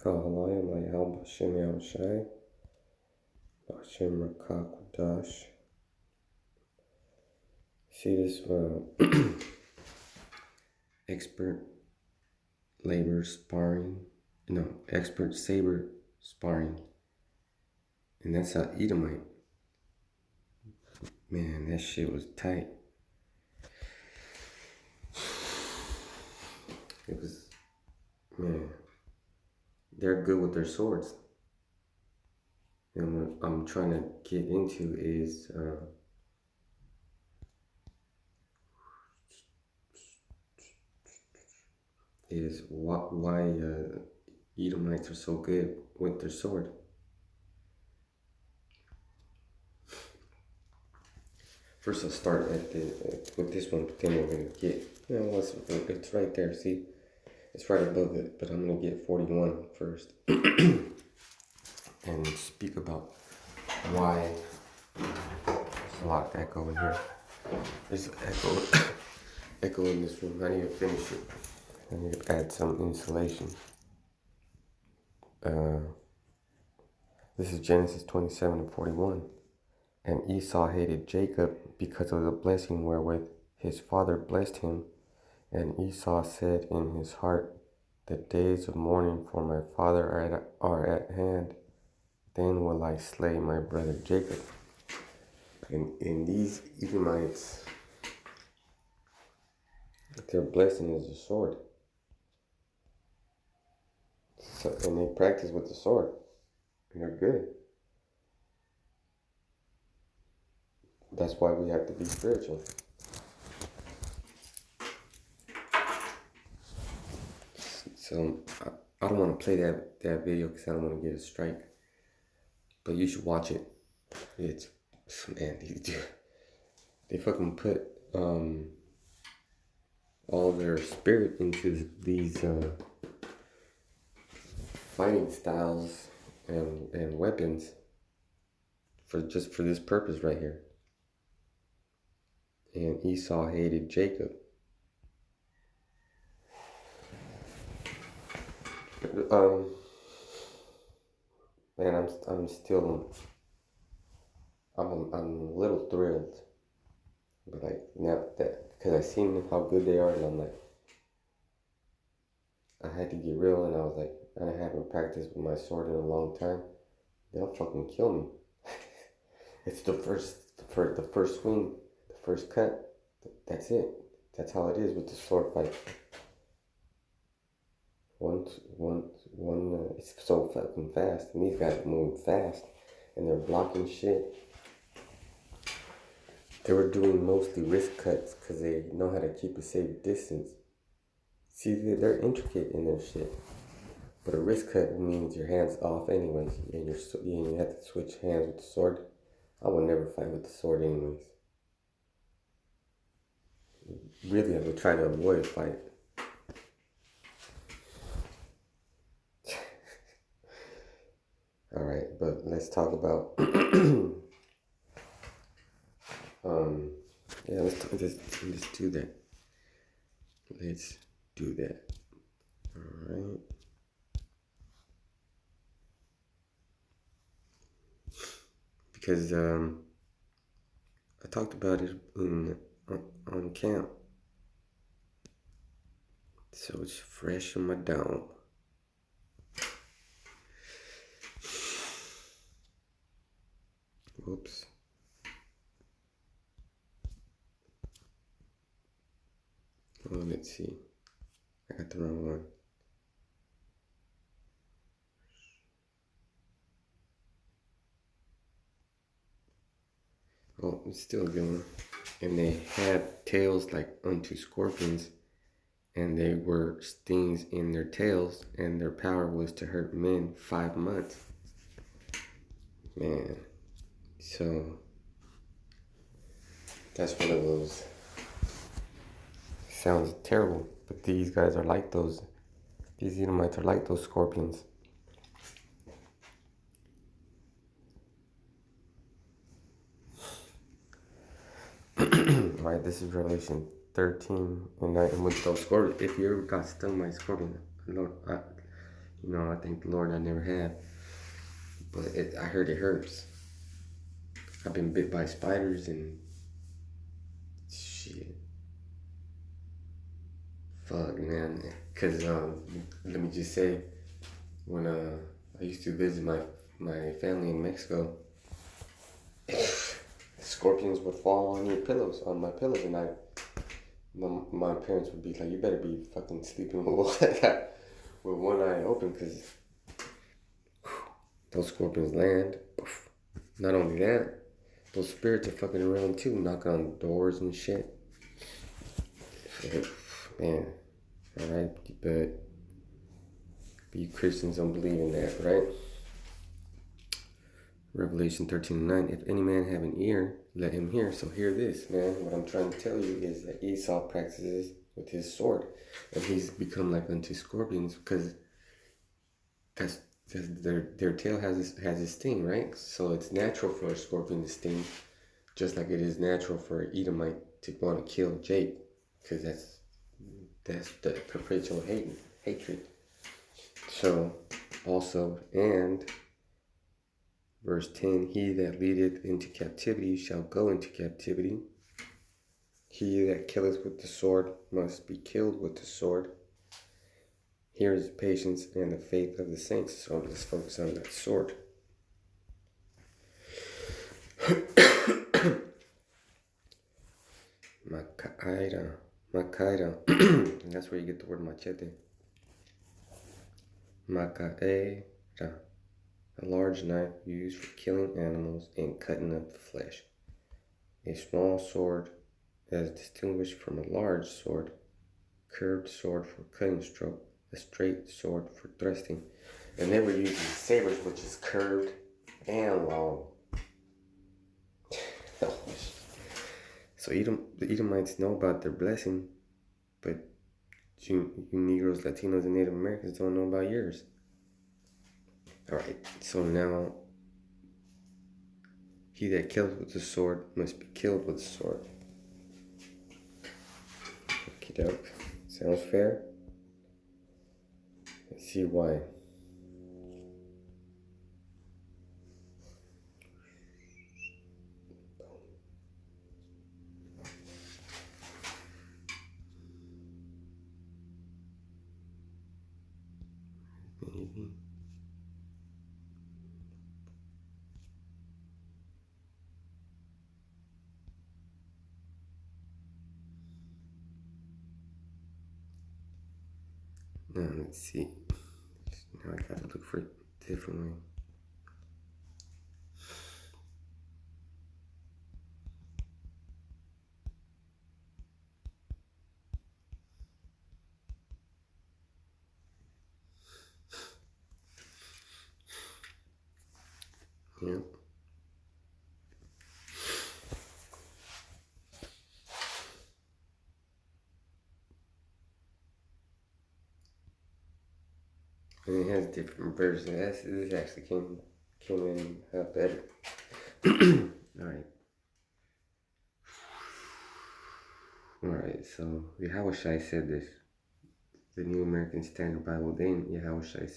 Kahalayam Layal Bashim Yahushai Bashim Rakakwadash. See this expert labor sparring, no, expert saber sparring, and that's how Edomite. Man, that shit was tight. It was, man, they're good with their swords. And what I'm trying to get into is why Edomites are so good with their sword. First, I'll start with this one, but then we're gonna get, it's right there. See, it's right above it, but I'm gonna get 41 first, and speak about why there's a lot of echo in here. There's echo in this room. I need to finish it. I need to add some insulation. This is Genesis 27:41. And Esau hated Jacob because of the blessing wherewith his father blessed him. And Esau said in his heart, the days of mourning for my father are at hand. Then will I slay my brother Jacob. And these Edomites, their blessing is the sword. So, and they practice with the sword. And they're good. That's why we have to be spiritual. So I don't want to play that video because I don't want to get a strike. But you should watch it. It's, man, they fucking put all their spirit into these fighting styles and weapons for this purpose right here. And Esau hated Jacob. Man, I'm still, I'm a little thrilled, but like now that, because I seen how good they are, and I'm like, I had to get real, and I was like, I haven't practiced with my sword in a long time. They'll fucking kill me. It's the first swing, the first cut. That's it. That's how it is with the sword fight. It's so fucking fast, and these guys move fast, and they're blocking shit. They were doing mostly wrist cuts because they know how to keep a safe distance. See, they're intricate in their shit, but a wrist cut means your hand's off anyways, and you have to switch hands with the sword. I would never fight with the sword anyways. Really, I would try to avoid a fight. All right, but let's talk about. Yeah, let's do that. Let's do that. All right. Because I talked about it on camp, so it's fresh in my dome. Whoops. Oh, let's see. I got the wrong one. Oh, it's still going. And they had tails like unto scorpions, and they were stings in their tails, and their power was to hurt men 5 months. Man, so that's one of those. Sounds terrible, but these guys are like those. These Edomites are like those scorpions. Alright, this is Revelation 13 and with those scorpions. If you ever got stung by a scorpion, Lord, You know, I thank the Lord I never have. But I heard it hurts. I've been bit by spiders and shit. Fuck, man. Because, let me just say, when I used to visit my family in Mexico, scorpions would fall on your pillows, on my pillows, and my parents would be like, "You better be fucking sleeping with one eye open, because those scorpions land." Not only that, those spirits are fucking around too, knocking on doors and shit. Man, alright, but you Christians don't believe in that, right? Revelation 13:9. If any man have an ear, let him hear. So hear this, man. What I'm trying to tell you is that Esau practices with his sword, and he's become like unto scorpions because that's their tail has a sting, right? So it's natural for a scorpion to sting, just like it is natural for an Edomite to want to kill Jake, because that's the perpetual hatred. So also, and verse 10, he that leadeth into captivity shall go into captivity. He that killeth with the sword must be killed with the sword. Here is the patience and the faith of the saints. So let's focus on that sword. Macaira. And that's where you get the word machete. Macaira. A large knife used for killing animals and cutting up the flesh. A small sword, as distinguished from a large sword. Curved sword for cutting stroke. A straight sword for thrusting. And they were using sabers, which is curved and long. So the Edomites know about their blessing, but you Negroes, Latinos, and Native Americans don't know about yours. Alright, so now, he that kills with the sword must be killed with the sword. Okie doke. Sounds fair? Let's see why. Maybe. Now let's see. Now I gotta look for it differently. Yep. And it has different versions. This actually came in better. Alright. Alright, so Yahushua said this. The New American Standard Bible. Then Yahushua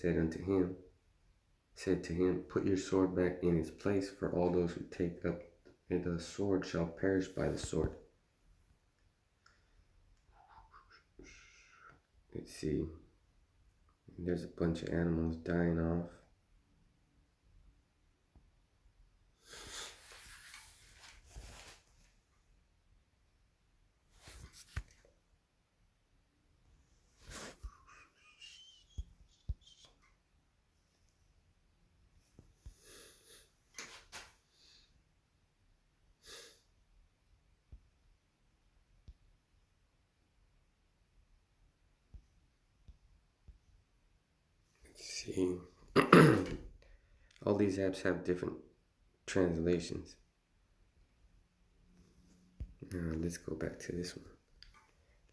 said to him, put your sword back in its place, for all those who take up the sword shall perish by the sword. Let's see. There's a bunch of animals dying off. Let's see. All these apps have different translations. Now let's go back to this one,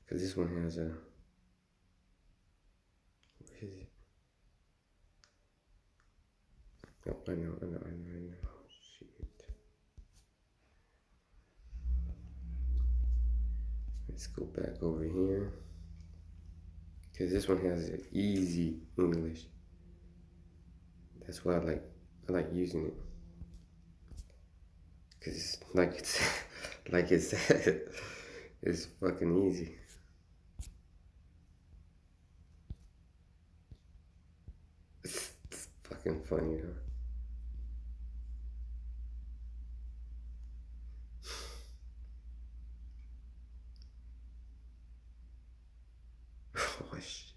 because this one has a, where is it? Oh, I know. Shit. Let's go back over here, because this one has an easy English. That's why I like using it. Cause it's like it's like it's it's fucking easy. It's fucking funny, huh? Oh shit.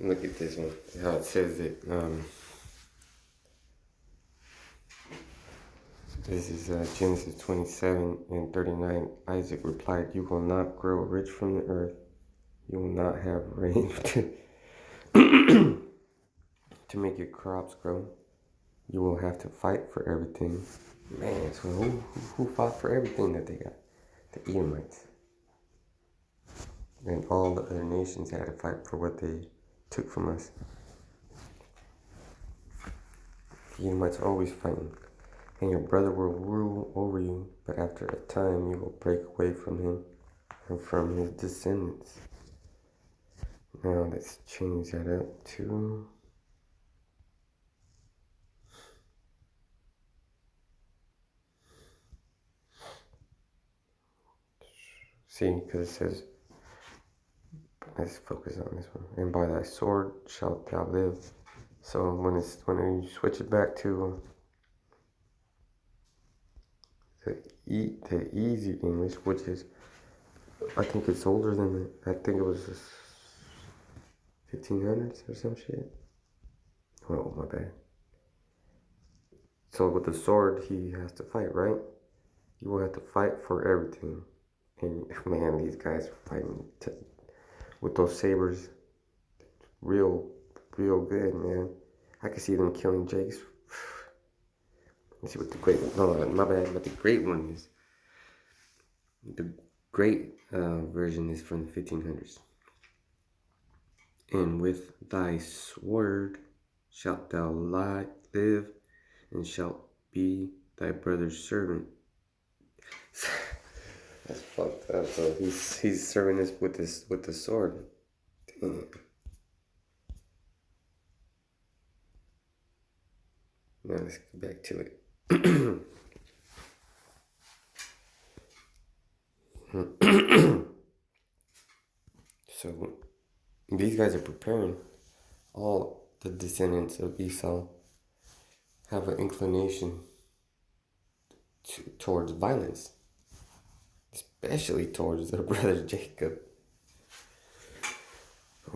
Look at this one. How it says it. This is Genesis 27:39. Isaac replied, "You will not grow rich from the earth. You will not have rain to make your crops grow. You will have to fight for everything." Man, so who fought for everything that they got? The Edomites. And all the other nations had to fight for what they took from us. The Edomites are always fighting. And your brother will rule over you, but after a time you will break away from him and from his descendants. Now let's change that up to... See, because it says, let's focus on this one. And by thy sword shalt thou live. So when you switch it back to the easy English, which is, I think it's older than I think it was 1500s or some shit. Oh, my bad. So with the sword, he has to fight, right? You will have to fight for everything. And man, these guys are fighting with those sabers, real good, man. I can see them killing Jakes. Let's see what the great one. No, my bad. But the great one is the great version is from the 1500s. And with thy sword shalt thou live, and shalt be thy brother's servant. That's fucked up. So he's serving us with the sword. Damn. Now let's get back to it. So these guys are preparing. All the descendants of Esau have an inclination towards violence, especially towards their brother Jacob.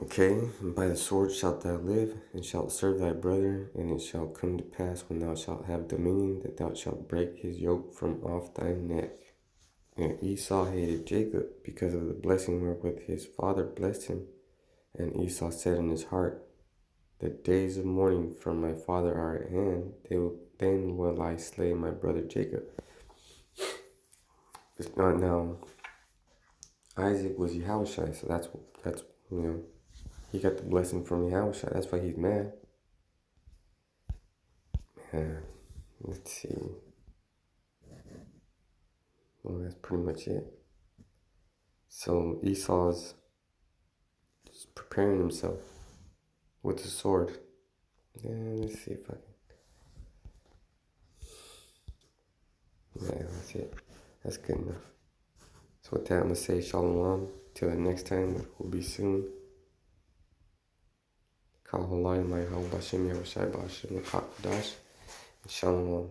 Okay, and by the sword shalt thou live, and shalt serve thy brother, and it shall come to pass when thou shalt have dominion, that thou shalt break his yoke from off thy neck. And Esau hated Jacob because of the blessing wherewith his father blessed him. And Esau said in his heart, the days of mourning for my father are at hand, then will I slay my brother Jacob. It's not now. Isaac was Yahushua, so that's he got the blessing from Yahushua. That's why he's mad. Let's see. Well, that's pretty much it. So Esau's just preparing himself with the sword. And let's see if I can. Yeah, that's it. That's good enough. So with that, I'm going to say shalom. Till the next time, which will be soon. Shalom.